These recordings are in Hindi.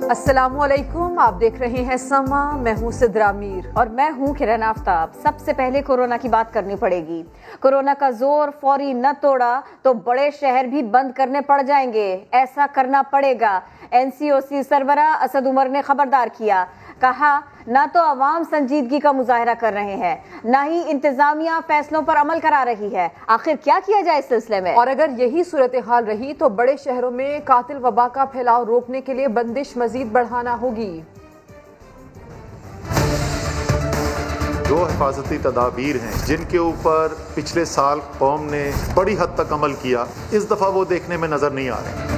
अस्सलामुअलैकुम, आप देख रहे हैं समा। मैं हूं सिद्रा मीर और मैं हूं किरण आफ्ताब। सबसे पहले कोरोना की बात करनी पड़ेगी। कोरोना का जोर फौरी न तोड़ा तो बड़े शहर भी बंद करने पड़ जाएंगे। ऐसा करना पड़ेगा। एनसीओसी सरबराह असद उमर ने खबरदार किया। कहा, ना तो अवाम संजीदगी का मुजाहरा कर रहे हैं, ना ही इंतजामिया फैसलों पर अमल करा रही है। आखिर क्या किया जाए इस सिलसिले में? और अगर यही सूरत हाल रही तो बड़े शहरों में कातिल वबा का फैलाव रोकने के लिए बंदिश मजीद बढ़ाना होगी। जो हिफाजती तदाबीर हैं जिनके ऊपर पिछले साल कौम ने बड़ी हद तक अमल किया, इस दफा वो देखने में नजर नहीं आ रहे।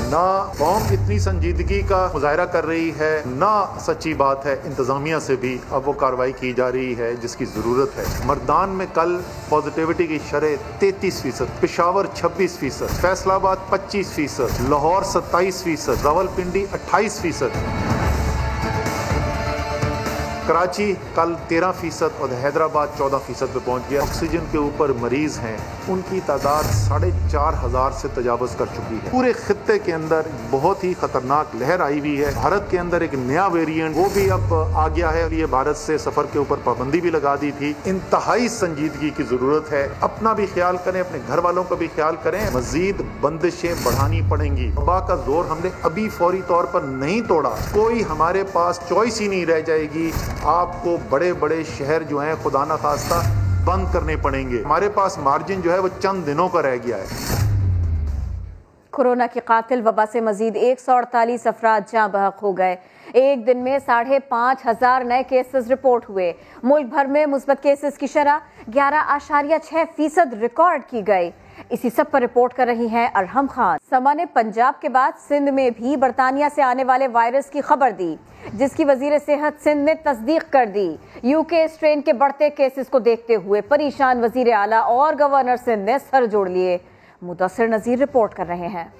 ना कौम इतनी संजीदगी का मुजाहरा कर रही है, ना सच्ची बात है इंतजामिया से भी अब वो कार्रवाई की जा रही है जिसकी जरूरत है। मर्दान में कल पॉजिटिविटी की शरह 33%, पेशावर 26%, फैसलाबाद 25%, लाहौर 27%, रावलपिंडी 28%, कराची कल 13% और हैदराबाद 14% पे पहुंच गया। ऑक्सीजन के ऊपर मरीज हैं, उनकी तादाद 4,500 से तजावज़ कर चुकी है। पूरे खित्ते के अंदर बहुत ही खतरनाक लहर आई हुई है। भारत के अंदर एक नया वेरिएंट वो भी अब आ गया है। ये भारत से सफर के ऊपर पाबंदी भी लगा दी थी। इंतहाई संजीदगी की जरूरत है। अपना भी ख्याल करें, अपने घर वालों का भी ख्याल करें। मजीद बंदिशें बढ़ानी पड़ेंगी। वबा का जोर हमने अभी फौरी तौर पर नहीं तोड़ा, कोई हमारे पास चॉइस ही नहीं रह जाएगी। आपको बड़े बड़े शहर जो हैं खुदा न खास्ता बंद करने पड़ेंगे। हमारे पास मार्जिन जो है वो चंद दिनों का रह गया है। कोरोना की कातिल वबा से मजीद 148 अफराद जाँ बहक हो गए। एक दिन में 5,500 नए केसेस रिपोर्ट हुए। मुल्क भर में मुस्बत केसेस की शरह 11.6% रिकॉर्ड की गई। इसी सब पर रिपोर्ट कर रही हैं अरहम खान। समा ने पंजाब के बाद सिंध में भी बरतानिया से आने वाले वायरस की खबर दी, जिसकी वजीर सेहत सिंध ने तस्दीक कर दी। यूके स्ट्रेन के बढ़ते केसेस को देखते हुए परेशान वजीर आला और गवर्नर सिंध ने सर जोड़ लिए। मुदस्सिर नजीर रिपोर्ट कर रहे हैं।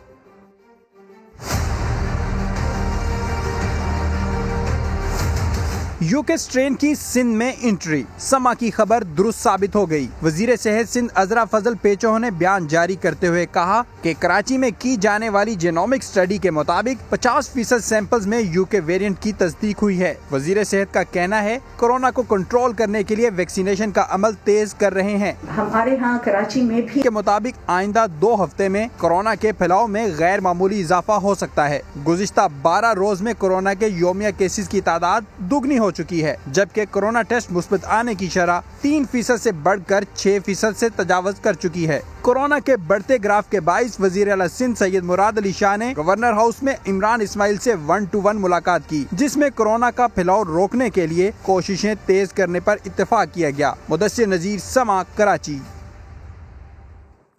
यूके स्ट्रेन की सिंध में एंट्री, समा की खबर दुरुस्त साबित हो गई। वजीर सेहत सिंध अजरा फजल पेचो ने बयान जारी करते हुए कहा कि कराची में की जाने वाली जेनोमिक स्टडी के मुताबिक 50% सैंपल्स में यूके वेरिएंट की तस्दीक हुई है। वजीर सेहत का कहना है कोरोना को कंट्रोल करने के लिए वैक्सीनेशन का अमल तेज कर रहे हैं। हमारे यहाँ कराची में भी के मुताबिक आइंदा 2 हफ्ते में कोरोना के फैलाव में गैर मामूली इजाफा हो सकता है। गुज़िश्ता 12 रोज में कोरोना के योमिया केसेस की तादाद दुगनी हो चुकी है, जबकि कोरोना टेस्ट मुस्बत आने की शरह 3% से बढ़कर 6% से तजावज कर चुकी है। कोरोना के बढ़ते ग्राफ के बाइस वजीर आला सिंध सैयद मुराद अली शाह ने गवर्नर हाउस में इमरान इस्माइल से 1-to-1 मुलाकात की, जिसमें कोरोना का फैलाव रोकने के लिए कोशिशें तेज करने पर इत्तेफाक किया गया। मुदस्सिर नजीर, समा, कराची।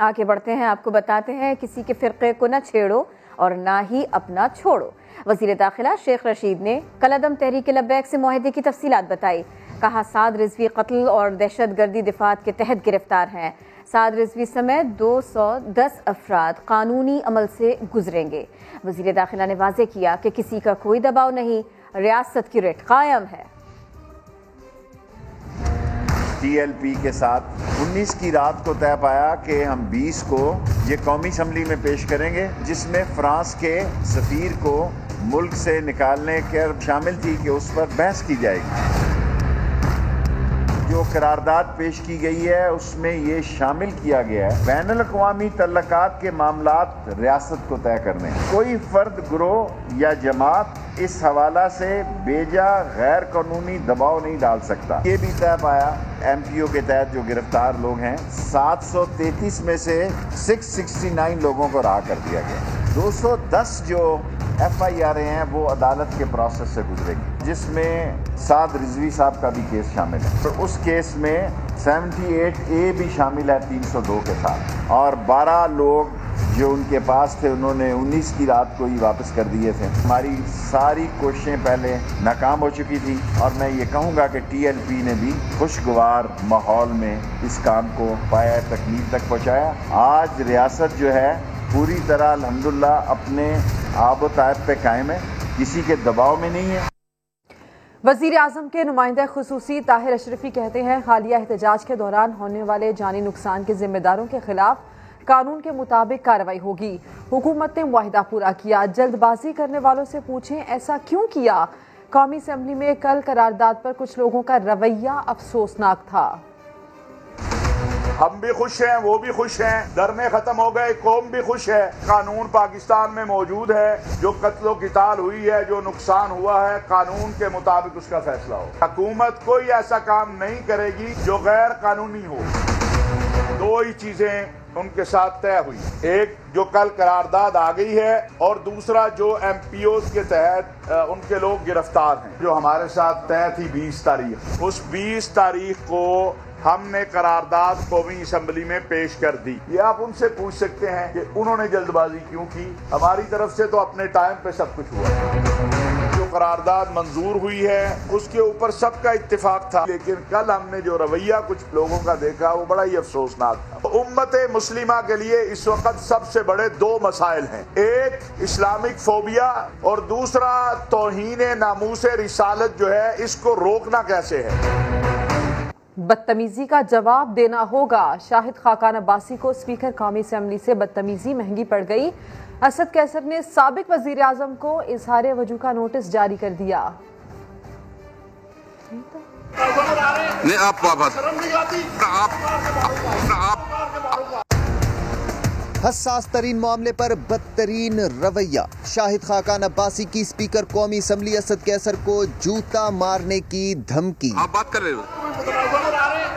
आगे बढ़ते हैं, आपको बताते हैं किसी के फिरके को न छेड़ो और ना ही अपना छोड़ो। वज़ीर दाखिला शेख रशीद ने कलअदम तहरीक लब्बैक से मुआहदे की तफसीलात बताई। कहा, साद रिजवी कत्ल और दहशत गर्दी दिफात के तहत गिरफ्तार हैं। साद रिजवी समेत 210 अफराद कानूनी अमल से गुजरेंगे। वज़ीर दाखिला ने वाज़ेह किया कि किसी का कोई दबाव नहीं, रियासत की रेट कायम है। TLP के साथ 19 की रात को तय पाया कि हम 20 को ये कौमी असम्बली में पेश करेंगे, जिसमें फ्रांस के सफीर को मुल्क से निकालने के शामिल थी कि उस पर बहस की जाएगी। जो करारदाद पेश की गई है उसमें ये शामिल किया गया है बैनुल अक़वामी तल्लकात के मामलात रियासत को तय करने। कोई फर्द, ग्रोह या जमात इस हवाला से बेजा गैर कानूनी दबाव नहीं डाल सकता। ये भी तय पाया MPO के तहत जो गिरफ्तार लोग हैं 733 में से 669 लोगों को रहा कर दिया गया। 210 जो FIR हैं वो अदालत के प्रोसेस से गुजरेगी, जिसमें साद रिजवी साहब का भी केस शामिल है। तो उस केस में 78A भी शामिल है 302 के साथ, और 12 लोग जो उनके पास थे उन्होंने 19 की रात को ही वापस कर दिए थे। हमारी सारी कोशिशें पहले नाकाम हो चुकी थी और मैं ये कहूँगा कि TLP ने भी खुशगवार माहौल में इस काम को पाया, तकमील तक पहुँचाया। आज रियासत जो है पूरी तरह अल्हम्दुलिल्लाह अपने आब व तायब पे कायम है, किसी के दबाव में नहीं है। वज़ीर आज़म के नुमाइंदा खुसूसी ताहिर अशरफी कहते हैं हालिया एहतजाज के दौरान होने वाले जानी नुकसान के जिम्मेदारों के खिलाफ कानून के मुताबिक कार्रवाई होगी। हुकूमत ने मुआहिदा पूरा किया, जल्दबाजी करने वालों से पूछें ऐसा क्यों किया। कौमी असेंबली में कल करारदाद पर कुछ लोगों का रवैया अफसोसनाक था। हम भी खुश हैं, वो भी खुश हैं, डरने खत्म हो गए, कौम भी खुश है। कानून पाकिस्तान में मौजूद है, जो कत्लो क़िताल हुई है, जो नुकसान हुआ है, कानून के मुताबिक उसका फैसला हो। हुकूमत कोई ऐसा काम नहीं करेगी जो गैर कानूनी हो। दो ही चीजें उनके साथ तय हुई, एक जो कल करारदाद आ गई है और दूसरा जो MPOs के तहत उनके लोग गिरफ्तार हैं, जो हमारे साथ तय थी 20 तारीख। उस 20 तारीख को हमने करारदाद कौमी असेंबली में पेश कर दी। ये आप उनसे पूछ सकते हैं कि उन्होंने जल्दबाजी क्यों की। हमारी तरफ से तो अपने टाइम पे सब कुछ हुआ। जो करारदाद मंजूर हुई है उसके ऊपर सबका इत्तेफाक था, लेकिन कल हमने जो रवैया कुछ लोगों का देखा वो बड़ा ही अफसोसनाक था। उम्मत मुस्लिमा के लिए इस वक्त सबसे बड़े दो मसाइल हैं, एक इस्लामिक फोबिया और दूसरा तौहीन नामूसे रिसालत जो है, इसको रोकना कैसे है। बदतमीजी का जवाब देना होगा। शाहिद खाकान अब्बासी को स्पीकर कौमी असेंबली से बदतमीजी महंगी पड़ गई। असद कैसर ने साबिक वजीर आजम को इजहार वजू का नोटिस जारी कर दिया। नहीं हसास तरीन मामले पर बदतरीन रवैया। शाहिद खाकान अब्बासी की स्पीकर कौमी असेंबली असद कैसर को जूता मारने की धमकी। आप बात कर रहे हो?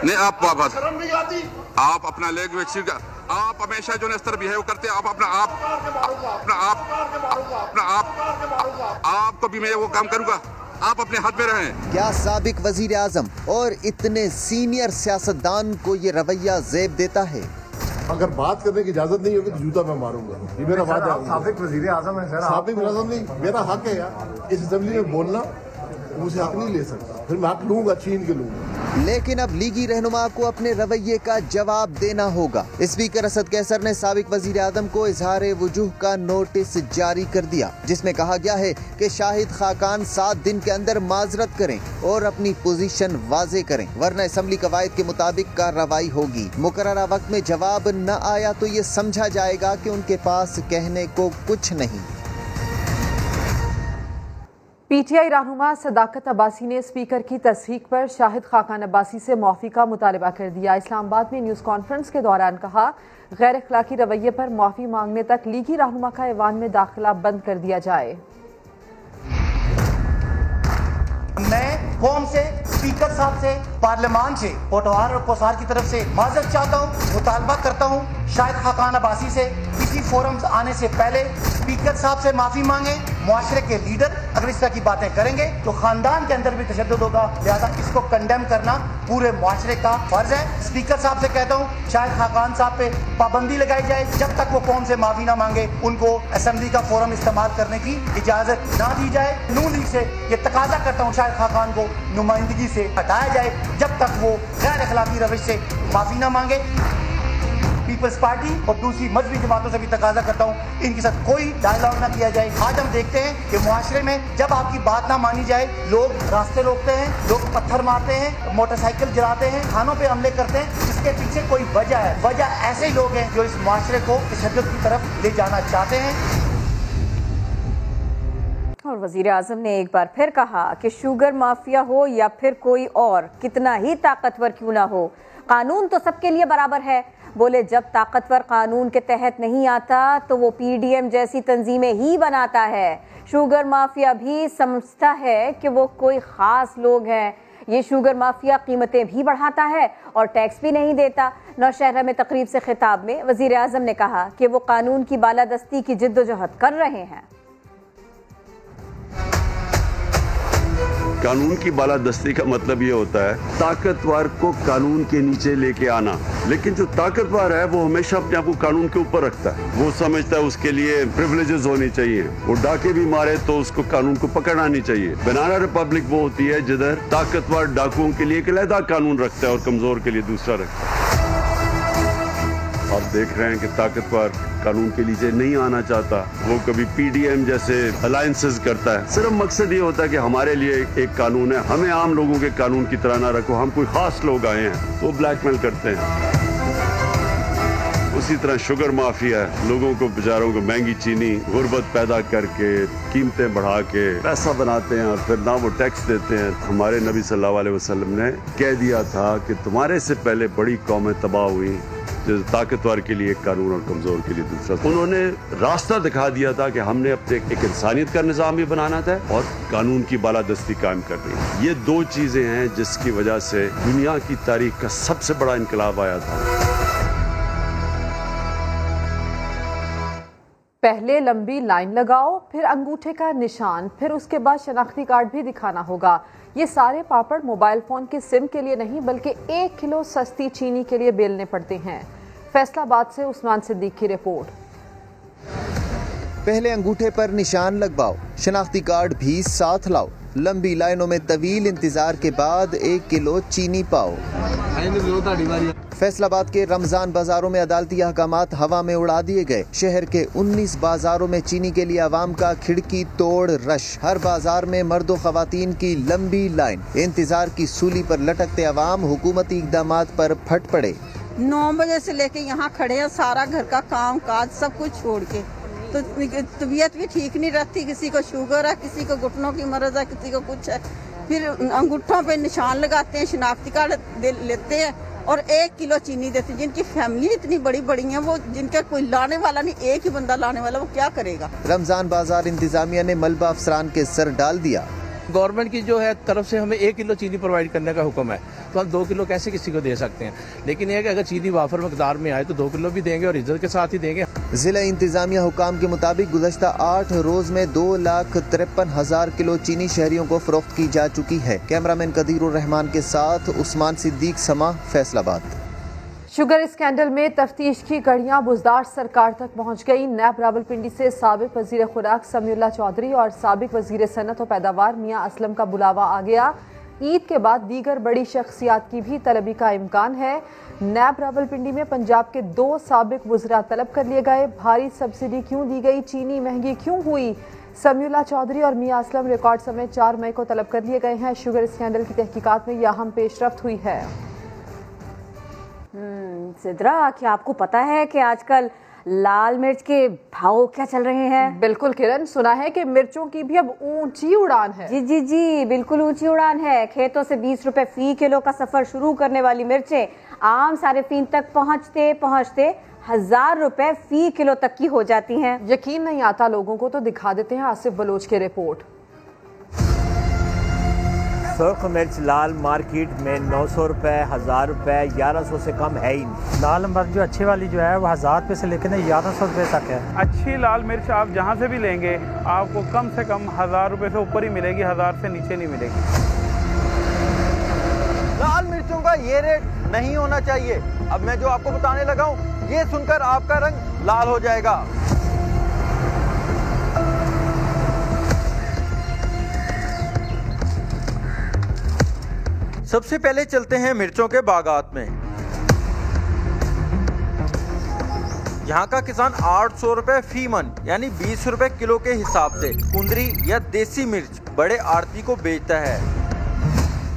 नहीं, आप अपना लैंग्वेज का आप हमेशा जो इस तरह बिहेव करते हैं, आपको भी मैं वो काम करूंगा। आप अपने हाथ में रहें। क्या साबिक वजीर आजम और इतने सीनियर सियासतदान को ये रवैया जेब देता है? अगर बात करने की इजाजत नहीं होगी तो जूता मैं मारूंगा। ये मेरा वादा है। साबिक वजीर आजम है सर। साबिक वजीर आजम नहीं, मेरा हक है यार इस असेंबली में बोलना। मुझे हक नहीं ले सकता, फिर मैं हक लूंगा, छीन के लूंगा। लेकिन अब लीगी रहनुमा को अपने रवैये का जवाब देना होगा। स्पीकर असद कैसर ने साबिक वजीर आजम को इजहार वजूह का नोटिस जारी कर दिया, जिसमें कहा गया है कि शाहिद खाकान 7 दिन के अंदर माजरत करें और अपनी पोजीशन वाजे करें, वरना असेंबली कवायद के मुताबिक कार्रवाई होगी। मुकर्ररा वक्त में जवाब न आया तो ये समझा जाएगा कि उनके पास कहने को कुछ नहीं। PTI रहनुमा सदाकत अब्बासी ने स्पीकर की तस्दीक पर शाहिद खाकान अब्बासी से माफी का मुतालबा कर दिया। इस्लामाबाद में न्यूज़ कॉन्फ्रेंस के दौरान कहा, गैर अखलाकी रवैये पर माफी मांगने तक लीगी रहनुमा का ऐवान में दाखिला बंद कर दिया जाए। मैं कौम से, स्पीकर साहब से, पार्लियामान से, पोटवार और कोसार की तरफ से माजरत चाहता हूँ, मुतालबा करता हूँ शाहिद खाकान अब्बासी से किसी फोरम आने से पहले स्पीकर साहब से माफी मांगे। मुआशरे के लीडर अगर इस तरह की बातें करेंगे तो खानदान के अंदर भी तशद्दुद होगा, लिहाजा इसको कंडेम करना पूरे मुआशरे का फर्ज है। स्पीकर साहब से कहता हूँ शाहिद खाकान साहब पे पाबंदी लगाई जाए, जब तक वो कौम से माफी ना मांगे उनको असेंबली का फोरम इस्तेमाल करने की इजाजत ना दी जाए। नून लीग से ये तकाजा करता हूँ शाहिद खाकान को नुमाइंदगी से हटाया जाए जब तक वो गैर अखलाकी रविश से माफी ना मांगे। पीपल्स पार्टी और दूसरी मजहबी जमातों से भी तकाजा करता हूँ इनके साथ कोई डायलॉग ना किया जाए। आज हम देखते हैं कि मुआशरे में जब आपकी बात ना मानी जाए लोग रास्ते रोकते हैं, लोग पत्थर मारते हैं, मोटरसाइकिल जलाते हैं, थानों पे हमले करते हैं। इसके पीछे कोई वजह है। वजह ऐसे लोग हैं जो इस मुआशरे को तशद्दुद की तरफ ले जाना चाहते हैं। और वजीर आजम ने एक बार फिर कहा कि शुगर माफिया हो या फिर कोई और, कितना ही ताकतवर क्यों ना हो, कानून तो सबके लिए बराबर है। बोले जब ताकतवर कानून के तहत नहीं आता तो वो PDM जैसी तंजीमें ही बनाता है। शुगर माफिया भी समझता है कि वो कोई खास लोग हैं। ये शुगर माफिया कीमतें भी बढ़ाता है और टैक्स भी नहीं देता। नौशहरा में तकरीब से खिताब में वजीर आजम ने कहा कि वो कानून की बालादस्ती की जिद्दोजहद कर रहे हैं। कानून की बालादस्ती का मतलब ये होता है ताकतवर को कानून के नीचे लेके आना, लेकिन जो ताकतवर है वो हमेशा अपने आप को कानून के ऊपर रखता है। वो समझता है उसके लिए प्रिविलेजेस होनी चाहिए, वो डाके भी मारे तो उसको कानून को पकड़ना नहीं चाहिए। बनाना रिपब्लिक वो होती है जिधर ताकतवर डाकुओं के लिए एक अलग कानून रखता है और कमजोर के लिए दूसरा रखता है। आप देख रहे हैं कि ताकतवर कानून के नीचे नहीं आना चाहता, वो कभी PDM जैसे अलायंसेस करता है। सिर्फ मकसद ये होता है कि हमारे लिए एक कानून है, हमें आम लोगों के कानून की तरह ना रखो, हम कोई खास लोग आए हैं, वो ब्लैकमेल करते हैं। वो उसी तरह शुगर माफिया है, लोगों को बेचारों को महंगी चीनी गुर्बत पैदा करके कीमतें बढ़ा के पैसा बनाते हैं और फिर ना वो टैक्स देते हैं। हमारे नबी सल्लल्लाहु अलैहि वसल्लम ने कह दिया था कि तुम्हारे से पहले बड़ी कौमें तबाह हुई, जो ताकतवर के लिए एक कानून और कमजोर के लिए दूसरा। उन्होंने रास्ता दिखा दिया था कि हमने अपने एक इंसानियत का निजाम भी बनाना था और कानून की बालादस्ती कायम करनी। ये दो चीजें हैं जिसकी वजह से दुनिया की तारीख का सबसे बड़ा इनकलाब आया था। पहले लंबी लाइन लगाओ, फिर अंगूठे का निशान, फिर उसके बाद शनाख्ती कार्ड भी दिखाना होगा। ये सारे पापड़ मोबाइल फोन के सिम के लिए नहीं बल्कि 1 किलो सस्ती चीनी के लिए बेलने पड़ते हैं। फैसलाबाद से उस्मान सिद्दीक की रिपोर्ट। पहले अंगूठे पर निशान लगवाओ, शनाख्ती कार्ड भी साथ लाओ, लंबी लाइनों में तवील इंतजार के बाद 1 किलो चीनी पाओ। फैसलाबाद के रमजान बाजारों में अदालती अहकामात हवा में उड़ा दिए गए। शहर के 19 बाजारों में चीनी के लिए आवाम का खिड़की तोड़ रश। हर बाजार में मर्दों खवातीन की लंबी लाइन। इंतजार की सूली पर लटकते अवाम हुकूमती इक़दामात पर फट पड़े। 9 बजे से लेके यहाँ खड़े हैं, सारा घर का काम काज सब कुछ छोड़ के। तो तबीयत भी ठीक नहीं रहती, किसी को शुगर है, किसी को घुटनों की मर्ज है, किसी को कुछ है। फिर अंगूठों पे निशान लगाते हैं, शनाख्ती कार्ड लेते हैं और 1 किलो चीनी देते हैं। जिनकी फैमिली इतनी बड़ी बड़ी है, वो जिनका कोई लाने वाला नहीं, एक ही बंदा लाने वाला, वो क्या करेगा। रमजान बाजार इंतजामिया ने मलबा अफसरान के सर डाल दिया। गवर्नमेंट की जो है तरफ से हमें 1 किलो चीनी प्रोवाइड करने का हुक्म है, तो हम 2 किलो कैसे किसी को दे सकते हैं। लेकिन यह कि अगर चीनी वाफर मकदार में आए तो 2 किलो भी देंगे और इज्जत के साथ ही देंगे। जिला इंतजामिया हुकाम के मुताबिक गुज़श्ता 8 रोज में 2,53,000 किलो चीनी शहरियों को फरोख्त की जा चुकी है। कैमरामैन कदीरुर रहमान के साथ उस्मान सिद्दीक, समा, फैसलाबाद। शुगर स्कैंडल में तफ्तीश की कड़ियां बुजदार सरकार तक पहुंच गई। नैब रावलपिंडी से साबिक वजीर खुराक समीउल्लाह चौधरी और साबिक वजीर सनत और पैदावार मियां असलम का बुलावा आ गया। ईद के बाद दीगर बड़ी शख्सियात की भी तलबी का इम्कान है। नैब रावलपिंडी में पंजाब के 2 साबिक वज़रा तलब कर लिए गए। भारी सब्सिडी क्यों दी गई, चीनी महंगी क्यों हुई, समीउल्लाह चौधरी और मियां असलम रिकॉर्ड समेत 4 मई को तलब कर लिए गए हैं। शुगर स्कैंडल की तहकीकात में यह अहम पेशरफ्त हुई है। सिद्रा, क्या आपको पता है कि आजकल लाल मिर्च के भाव क्या चल रहे हैं? बिल्कुल किरण, सुना है कि मिर्चों की भी अब ऊंची उड़ान है। जी जी जी, बिल्कुल ऊंची उड़ान है। खेतों से 20 रुपए फी किलो का सफर शुरू करने वाली मिर्चें आम सारिफीन तक पहुंचते पहुंचते 1000 रुपए फी किलो तक की हो जाती हैं। यकीन नहीं आता लोगों को, तो दिखा देते हैं आसिफ बलोच की रिपोर्ट। सुर्ख मिर्च लाल मार्केट में 900 रुपए, 1000 रुपए, 1100 से कम है ही नहीं। लाल मिर्च जो अच्छी वाली जो है वो 1000 रुपए से लेकर 1100 रुपए तक है। अच्छी लाल मिर्च आप जहाँ से भी लेंगे आपको कम से कम 1000 रुपए से ऊपर ही मिलेगी, 1000 से नीचे नहीं मिलेगी। लाल मिर्चों का ये रेट नहीं होना चाहिए। अब मैं जो आपको बताने लगा हूँ, ये सुनकर आपका रंग लाल हो जाएगा। सबसे पहले चलते हैं मिर्चों के बागात में। यहाँ का किसान 800 रुपए फी मन यानी 20 रुपए किलो के हिसाब से कुंदरी या देसी मिर्च बड़े आड़ती को बेचता है।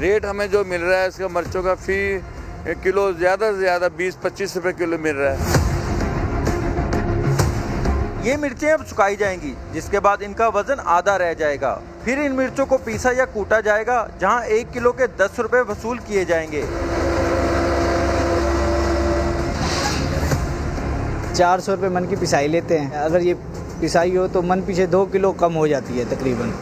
रेट हमें जो मिल रहा है इसका मिर्चों का फी किलो ज्यादा से ज्यादा 20-25 रुपए किलो मिल रहा है। ये मिर्चें अब सुखाई जाएंगी, जिसके बाद इनका वजन आधा रह जाएगा। फिर इन मिर्चों को पीसा या कूटा जाएगा, जहां 1 किलो के 10 रुपए वसूल किए जाएंगे। 400 रुपए मन की पिसाई लेते हैं। अगर ये पिसाई हो तो मन पीछे 2 किलो कम हो जाती है तकरीबन।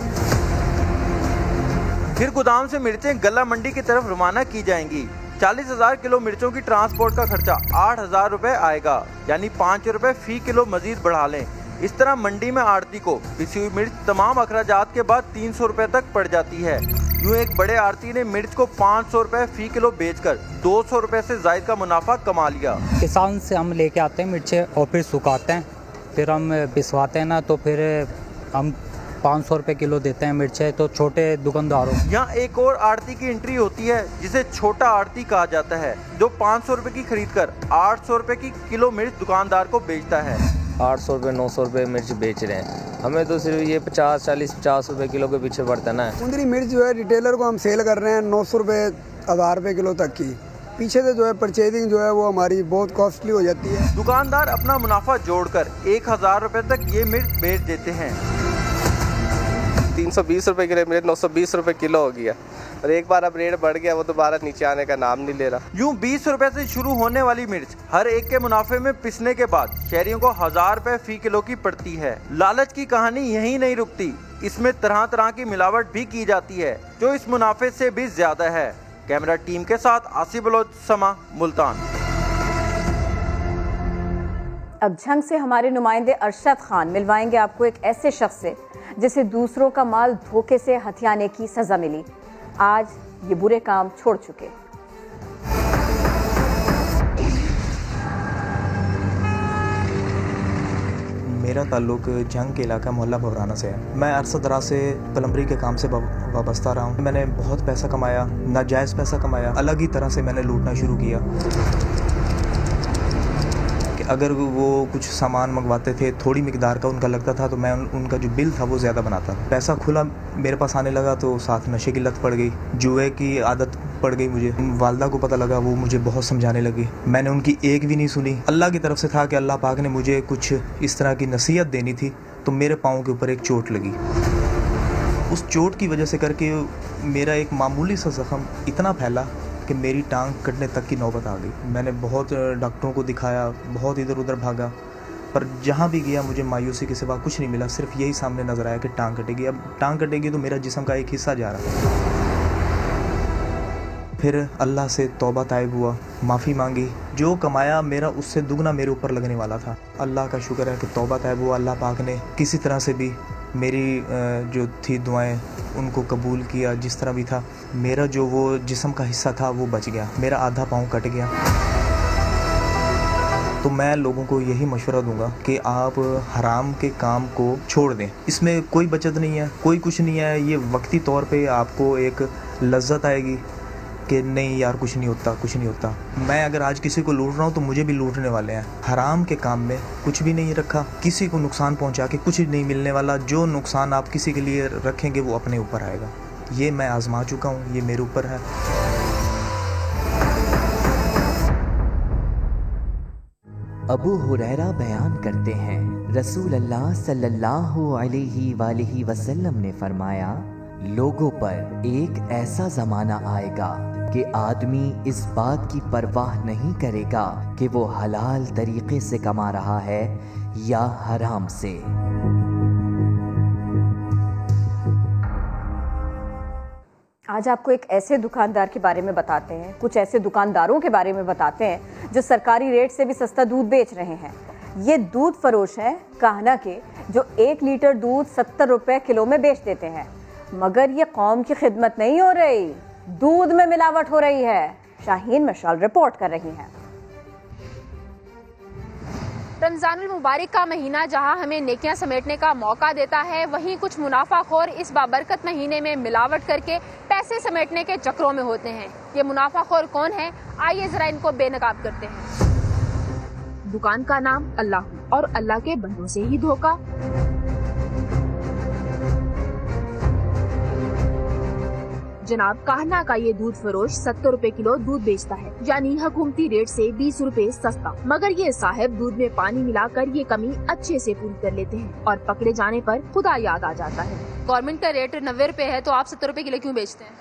फिर गोदाम से मिर्चें गला मंडी की तरफ रवाना की जाएंगी। 40,000 किलो मिर्चों की ट्रांसपोर्ट का खर्चा 8,000 रुपए आएगा, यानी 5 रुपए फी किलो मजीद बढ़ा लें। इस तरह मंडी में आड़ती को पिसी हुई मिर्च तमाम अखराजात के बाद 300 रुपए तक पड़ जाती है। यूँ एक बड़े आड़ती ने मिर्च को 500 रुपए फी किलो बेचकर 200 रुपए से जायद का मुनाफा कमा लिया। किसान से हम लेके आते हैं मिर्चें और फिर सुखाते हैं, फिर हम पिसवाते हैं ना, तो फिर हम 500 रुपए किलो देते हैं मिर्चें तो छोटे दुकानदारों। यहाँ एक और आड़ती की एंट्री होती है जिसे छोटा आड़ती कहा जाता है, जो 500 रुपए की खरीद कर 800 रुपए की किलो मिर्च दुकानदार को बेचता है। 800 रुपए 900 रुपए मिर्च बेच रहे हैं, हमें तो सिर्फ ये 50 रुपए किलो के पीछे पड़ता है ना। कुंदरी मिर्च जो है रिटेलर को हम सेल कर रहे हैं 900 रुपए 1000 रुपए किलो तक की। पीछे से जो है परचेजिंग जो है वो हमारी बहुत कॉस्टली हो जाती है। दुकानदार अपना मुनाफा जोड़कर 1000 रुपए तक ये मिर्च बेच देते हैं। 320 रुपए किलो मिर्च 920 रुपए किलो हो गया और एक बार अब रेट बढ़ गया, वो दोबारा नीचे आने का नाम नहीं ले रहा। यूं 20 रुपए से शुरू होने वाली मिर्च हर एक के मुनाफे में पिसने के बाद शहरियों को 1000 रुपए फी किलो की पड़ती है। लालच की कहानी यहीं नहीं रुकती, इसमें तरह तरह की मिलावट भी की जाती है जो इस मुनाफे से भी ज्यादा है। कैमरा टीम के साथ आसिफ बलोच, समा, मुल्तान। अब झंग से हमारे नुमाइंदे अरशद खान मिलवाएंगे आपको एक ऐसे शख्स से जिसे दूसरों का माल धोखे से हथियाने की सजा मिली। आज ये बुरे काम छोड़ चुके। मेरा ताल्लुक जंग के इलाका मोहल्ला भवराना से है। मैं अरसा दराज से प्लम्बरी के काम से वाबस्ता रहा हूँ। मैंने बहुत पैसा कमाया, नाजायज़ पैसा कमाया, अलग ही तरह से मैंने लूटना शुरू किया। अगर वो कुछ सामान मंगवाते थे, थोड़ी मिकदार का उनका लगता था, तो मैं उनका जो बिल था वो ज़्यादा बनाता। पैसा खुला मेरे पास आने लगा तो साथ नशे की लत पड़ गई, जुए की आदत पड़ गई मुझे। वालदा को पता लगा, वो मुझे बहुत समझाने लगी। मैंने उनकी एक भी नहीं सुनी। अल्लाह की तरफ से था कि अल्लाह पाक ने मुझे कुछ इस तरह की नसीहत देनी थी, तो मेरे पाँव के ऊपर एक चोट लगी। उस चोट की वजह से करके मेरा एक मामूली सा ज़ख्म इतना फैला कि मेरी टांग कटने तक की नौबत आ गई। मैंने बहुत डॉक्टरों को दिखाया, बहुत इधर उधर भागा, पर जहाँ भी गया मुझे मायूसी के सिवा कुछ नहीं मिला। सिर्फ यही सामने नज़र आया कि टांग कटेगी। अब टांग कटेगी तो मेरा जिस्म का एक हिस्सा जा रहा है। फिर अल्लाह से तौबा ताइब हुआ, माफ़ी मांगी। जो कमाया मेरा उससे दुगना मेरे ऊपर लगने वाला था। अल्लाह का शुक्र है कि तौबा ताइब हुआ। अल्लाह पाक ने किसी तरह से भी मेरी जो थी दुआएं उनको कबूल किया। जिस तरह भी था, मेरा जो वो जिस्म का हिस्सा था वो बच गया, मेरा आधा पाँव कट गया। तो मैं लोगों को यही मशवरा दूंगा कि आप हराम के काम को छोड़ दें। इसमें कोई बचत नहीं है, कोई कुछ नहीं है। ये वक्ती तौर पे आपको एक लज्जत आएगी कि नहीं यार कुछ नहीं होता, कुछ नहीं होता। मैं अगर आज किसी को लूट रहा हूँ तो मुझे भी लूटने वाले हैं। हराम के काम में कुछ भी नहीं रखा, किसी को नुकसान पहुँचा के कुछ नहीं मिलने वाला। जो नुकसान आप किसी के लिए रखेंगे वो अपने ऊपर आएगा। ये मैं आजमा चुका हूँ, ये मेरे ऊपर है। अबू हुरैरा बयान करते हैं, रसूल अल्लाह सल्लल्लाहु अलैहि वसल्लम ने फरमाया, लोगों पर एक ऐसा ज़माना आएगा कि आदमी इस बात की परवाह नहीं करेगा कि वो हलाल तरीके से कमा रहा है या हराम से। आज आपको एक ऐसे दुकानदार के बारे में बताते हैं, कुछ ऐसे दुकानदारों के बारे में बताते हैं जो सरकारी रेट से भी सस्ता दूध बेच रहे हैं। ये दूध फरोश हैं कान्हा के, जो 1 लीटर दूध 70 रुपए किलो में बेच देते हैं। मगर ये कौम की खिदमत नहीं हो रही, दूध में मिलावट हो रही है। शाहीन मशाल रिपोर्ट कर रही हैं। रमजानुल मुबारक का महीना जहां हमें नेकियां समेटने का मौका देता है, वहीं कुछ मुनाफाखोर इस बाबरकत महीने में मिलावट करके पैसे समेटने के चक्रों में होते हैं। ये मुनाफाखोर कौन है, आइए जरा इनको बेनकाब करते हैं। दुकान का नाम अल्लाह और अल्लाह के बंदों से ही धोखा। जनाब कान्हा का ये दूध फरोश 70 रुपए किलो दूध बेचता है, यानी हुकूमती रेट से 20 रुपए सस्ता। मगर ये साहब दूध में पानी मिलाकर ये कमी अच्छे से पूरी कर लेते हैं और पकड़े जाने पर खुदा याद आ जाता है। गवर्नमेंट का रेट 90 रुपए है तो आप 70 रुपए किलो क्यों बेचते हैं?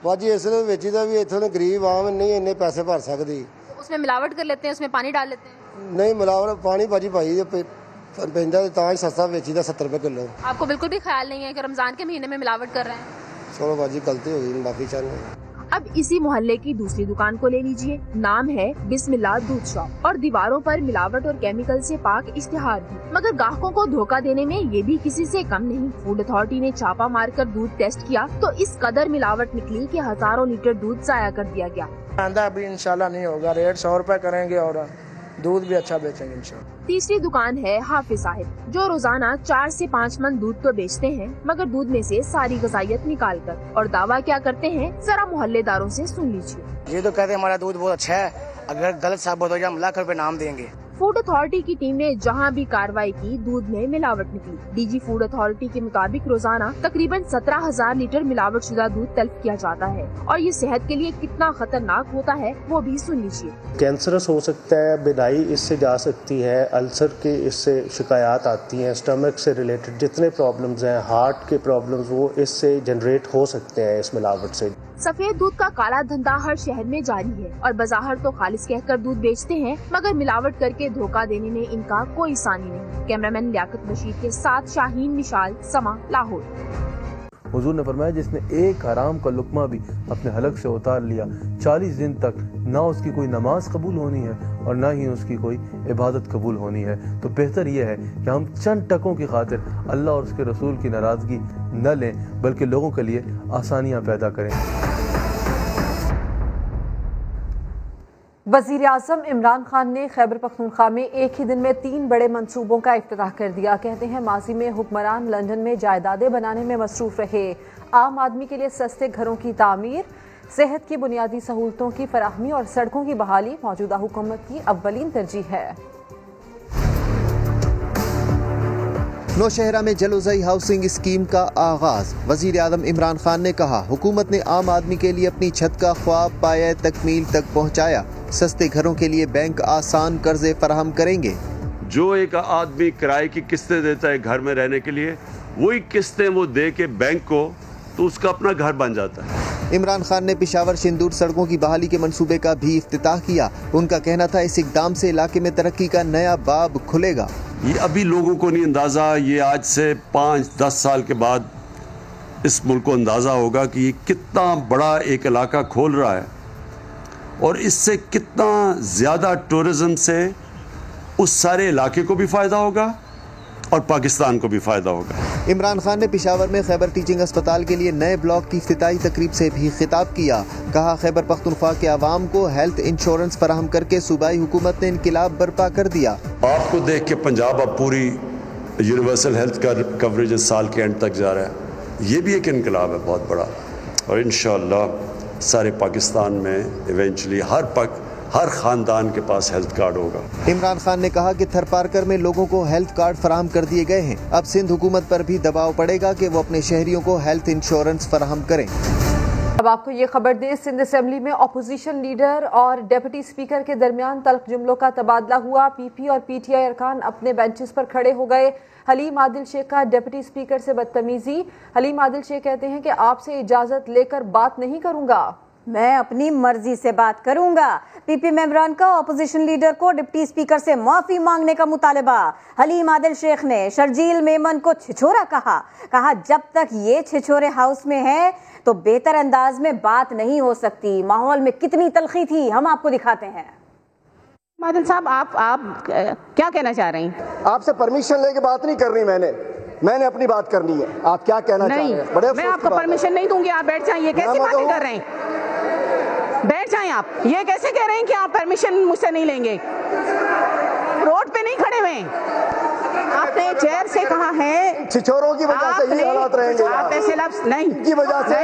भाजी इसलिए बेचीदा भी इतने गरीब आम नहीं इन्ने पैसे भर सकती। उसमें मिलावट कर लेते हैं, उसमें पानी डाल लेते हैं। नहीं मिलावट पानी भाजी भाई पैदा सस्ता बेचीदा 70 रुपए किलो। आपको बिल्कुल भी ख्याल नहीं है कि रमजान के महीने में मिलावट कर रहे हैं? चलो बाजी गलती हो गई, माफी चाहते। अब इसी मोहल्ले की दूसरी दुकान को ले लीजिए, नाम है बिस्मिल्लाह दूध शॉप और दीवारों पर मिलावट और केमिकल से पाक इश्तिहार भी। मगर ग्राहकों को धोखा देने में ये भी किसी से कम नहीं। फूड अथॉरिटी ने छापा मारकर दूध टेस्ट किया तो इस कदर मिलावट निकली कि हजारों लीटर दूध जाया कर दिया गया। अभी इंशाल्लाह नहीं होगा, रेट 100 रुपए करेंगे और दूध भी अच्छा बेचेंगे इंशाल्लाह। तीसरी दुकान है हाफिज साहिब, जो रोजाना 4 से 5 मन दूध तो बेचते हैं, मगर दूध में से सारी गजाइत निकाल कर। और दावा क्या करते हैं, जरा मोहल्लेदारों से सुन लीजिए। ये तो कहते हैं हमारा दूध बहुत अच्छा है, अगर गलत साबित हो जाए हम लाख रुपए नाम देंगे। फूड अथॉरिटी की टीम ने जहां भी कार्रवाई की, दूध में मिलावट निकली। डीजी फूड अथॉरिटी के मुताबिक रोजाना तकरीबन 17,000 लीटर मिलावट शुदा दूध तल्फ किया जाता है और ये सेहत के लिए कितना खतरनाक होता है वो भी सुन लीजिए। कैंसरस हो सकता है, बिनाई इससे जा सकती है, अल्सर के इससे शिकायत आती हैं, स्टमक से रिलेटेड जितने प्रॉब्लम्स हैं, हार्ट के प्रॉब्लम्स, वो इससे जनरेट हो सकते हैं इस मिलावट से। सफेद दूध का काला धंधा हर शहर में जारी है और बाजार तो खालिस कहकर दूध बेचते हैं, मगर मिलावट करके धोखा देने में इनका कोई सानी नहीं। कैमरामैन लियाकत बशीर के साथ शाहीन मिशाल, समा, लाहौर। हुजूर ने फरमाया जिसने एक हराम का लुकमा भी अपने हलक से उतार लिया, 40 दिन तक ना उसकी कोई नमाज कबूल होनी है और ना ही उसकी कोई इबादत कबूल होनी है। तो बेहतर यह है कि हम चंद टकों की खातिर अल्लाह और उसके रसूल की नाराज़गी न लें, बल्कि लोगों के लिए आसानियाँ पैदा करें। वज़ीर आज़म इमरान खान ने खैबर पख्तूनख्वा में एक ही दिन में 3 बड़े मंसूबों का इफ्तिताह कर दिया। कहते हैं माजी में हुक्मरान लंदन में जायदादें बनाने में मसरूफ रहे। आम आदमी के लिए सस्ते घरों की तामीर, सेहत की बुनियादी सहूलतों की फराहमी और सड़कों की बहाली मौजूदा हुकूमत की अव्वलीन तरजीह है। नौशहरा में जलोज़ई हाउसिंग स्कीम का आगाज। वज़ीर आज़म इमरान खान ने कहा, हुकूमत ने आम आदमी के लिए अपनी छत का ख्वाब पाया तकमील तक पहुँचाया। सस्ते घरों के लिए बैंक आसान कर्जे फराहम करेंगे। जो एक आदमी किराए की किस्तें देता है घर में रहने के लिए, वही किस्तें वो दे के बैंक को, तो उसका अपना घर बन जाता है। इमरान खान ने पिशावर शिंदूर सड़कों की बहाली के मंसूबे का भी इफ्तिताह किया। उनका कहना था इस इकदाम से इलाके में तरक्की का नया बाब खुलेगा। ये अभी लोगों को नहीं अंदाज़ा, ये आज से 5-10 साल के बाद इस मुल्क को अंदाज़ा होगा कि ये कितना बड़ा एक इलाका खोल रहा है और इससे कितना ज़्यादा टूरिज़म से उस सारे इलाके को भी फ़ायदा होगा और पाकिस्तान को भी फ़ायदा होगा। इमरान खान ने पिशावर में खैबर टीचिंग अस्पताल के लिए नए ब्लॉक की इफ्तिताई तकरीब से भी खिताब किया। कहा, खैबर पख्तूनख्वा के अवाम को हेल्थ इंश्योरेंस फराहम करके सूबाई हुकूमत ने इनकिलाब बर्पा कर दिया। आपको देख के पंजाब अब पूरी यूनिवर्सल हेल्थ कवरेज साल के एंड तक जा रहा है। ये भी एक इनकिलाब है बहुत बड़ा और इंशाअल्लाह सारे पाकिस्तान में इवेंचुअली हर खानदान के पास हेल्थ कार्ड होगा। इमरान खान ने कहा कि थरपारकर में लोगों को हेल्थ कार्ड फराहम कर दिए गए हैं। अब सिंध हुकूमत पर भी दबाव पड़ेगा कि वो अपने शहरियों को हेल्थ इंश्योरेंस फराहम करें। अब आपको ये खबर दें, सिंध असेंबली में अपोजिशन लीडर और डिप्टी स्पीकर के दरमियान तल्ख जुमलों का तबादला हुआ। पीपी और पीटीआई अरकान अपने बेंचेस पर खड़े हो गए। हलीम आदिल शेख का डिप्टी स्पीकर से बदतमीजी। हलीम आदिल शेख कहते हैं कि आपसे इजाजत लेकर बात नहीं करूंगा, मैं अपनी मर्जी से बात करूंगा। पीपी मेंबरान का अपोजिशन लीडर को डिप्टी स्पीकर से माफी मांगने का मुतालबा। हलीम आदिल शेख ने शर्जील मेमन को छिछोरा कहा जब तक ये छिछोरे हाउस में है तो बेहतर अंदाज में बात नहीं हो सकती। माहौल में कितनी तलखी थी, हम आपको दिखाते हैं। आदिल साहब, आप क्या कहना चाह रही हैं? आपसे परमिशन लेके बात नहीं करनी, मैंने अपनी बात करनी है। आप क्या कहना चाह रहे हैं? बड़े मैं आपको परमिशन नहीं दूंगी, आप बैठ जाइए। कैसी बातें कर रहे हैं? बैठ जाएं आप। ये कैसे कह रहे हैं कि आप परमिशन मुझसे नहीं लेंगे? रोड पे नहीं खड़े हुए, आपने चेयर से कहा है छिछोरों की वजह से यही हालात रहेंगे। आप ऐसे लफ्ज नहीं, इनकी वजह से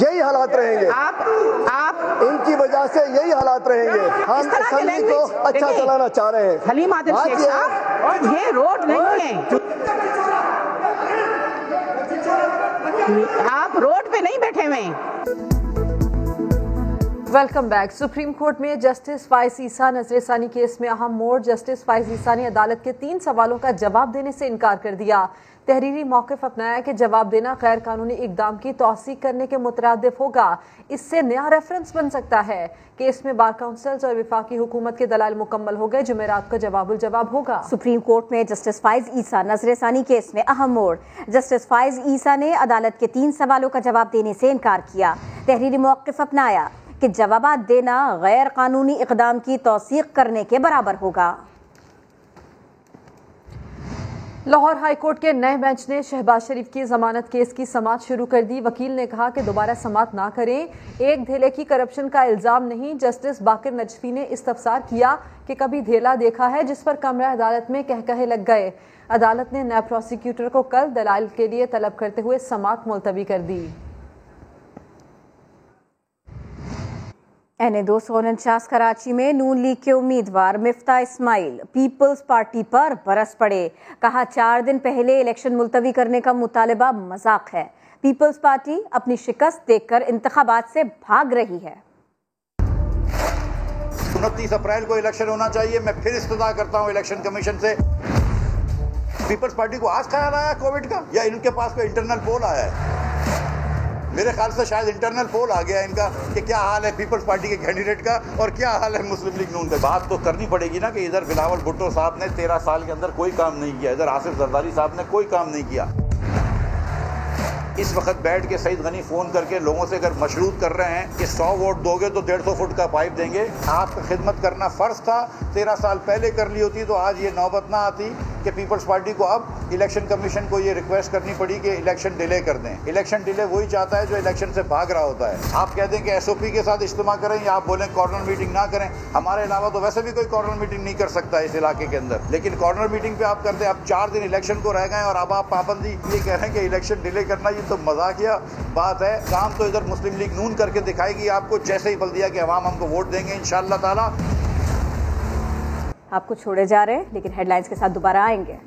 यही हालात रहेंगे। आप इनकी वजह से यही हालात रहेंगे। हम असेंबली को अच्छा चलाना चाह रहे हैं। हलीम आदिल शेख साहब, ये रोड नहीं है, आप रोड पे नहीं बैठे हुए। Welcome back. सुप्रीम कोर्ट में जस्टिस फाइज ईसा नजरसानी केस में अहम मोड़। जस्टिस फाइज ईसा ने अदालत के 3 सवालों का जवाब देने से इनकार कर दिया। तहरीरी मौक़िफ़ अपनाया कि जवाब देना गैर कानूनी इकदाम की तौसीक करने के मुतरादिफ होगा। इससे नया रेफरेंस बन सकता है। केस में बार काउंसिल्स और विफाकी हुकूमत के दलाल मुकम्मल हो गए। जुमेरात को जवाबुल जवाब होगा। सुप्रीम कोर्ट में जस्टिस फाइज ईसा नजरसानी केस में अहम मोड़। जस्टिस फाइज ईसा ने अदालत के 3 सवालों का जवाब देने से इनकार किया। तहरीरी मौक़िफ़ अपनाया कि जवाब देना गैर कानूनी इकदाम की तौसीक करने के बराबर होगा। लाहौर हाई कोर्ट के नए बेंच ने शहबाज शरीफ की जमानत केस की समाअत शुरू कर दी। वकील ने कहा कि दोबारा समाअत ना करें। एक धेले की करप्शन का इल्जाम नहीं। जस्टिस बाकिर नजफी ने इस्तफसार किया कि कभी धेला देखा है जिस पर कमरा अदालत में कहकहे लग गए। अदालत ने नायब प्रोसिक्यूटर को कल दलाइल के लिए तलब करते हुए समाअत मुलतवी कर दी। NA-249 कराची में नून लीग के उम्मीदवार मिफ्ता इस्माइल पीपल्स पार्टी पर बरस पड़े। कहा 4 दिन पहले इलेक्शन मुलतवी करने का मुतालबा मजाक है। पीपल्स पार्टी अपनी शिकस्त देखकर इंतखाबात से भाग रही है। 29 अप्रैल को इलेक्शन होना चाहिए। मैं फिर इस्तदा करता हूं इलेक्शन कमीशन से। पीपल्स पार्टी को आज ख्याल आया कोविड का, या इनके पास कोई इंटरनल पोल आया है? मेरे ख्याल से शायद इंटरनल पोल आ गया इनका कि क्या हाल है पीपल्स पार्टी के कैंडिडेट का और क्या हाल है मुस्लिम लीग नून का। बात तो करनी पड़ेगी ना कि इधर बिलावल भुट्टो साहब ने 13 साल के अंदर कोई काम नहीं किया, इधर आसिफ जरदारी साहब ने कोई काम नहीं किया। इस वक्त बैठ के सईद गनी फोन करके लोगों से अगर मशरूत कर रहे हैं कि 100 वोट दोगे तो 150 फुट का पाइप देंगे। आपका खिदमत करना फर्ज था, 13 साल पहले कर ली होती तो आज ये नौबत ना आती कि पीपल्स पार्टी को अब इलेक्शन कमीशन को ये रिक्वेस्ट करनी पड़ी कि इलेक्शन डिले कर दें। इलेक्शन डिले वही चाहता है जो इलेक्शन से भाग रहा होता है। आप कह दें कि SOP के साथ इज्तिमा करें या आप बोलें कॉर्नर मीटिंग ना करें, हमारे अलावा तो वैसे भी कोई कॉर्नर मीटिंग नहीं कर सकता इस इलाके के अंदर। लेकिन कॉर्नर मीटिंग पे आप करते हैं। अब 4 दिन इलेक्शन को रह गए और अब आप पाबंदी ये कह रहे हैं कि इलेक्शन डिले करना, ये तो मजाकिया बात है। काम तो इधर मुस्लिम लीग नून करके दिखाएगी आपको, जैसे ही बल्दिया के अवाम हमको वोट देंगे इंशाअल्लाह ताला। आपको छोड़े जा रहे हैं, लेकिन हेडलाइंस के साथ दोबारा आएंगे।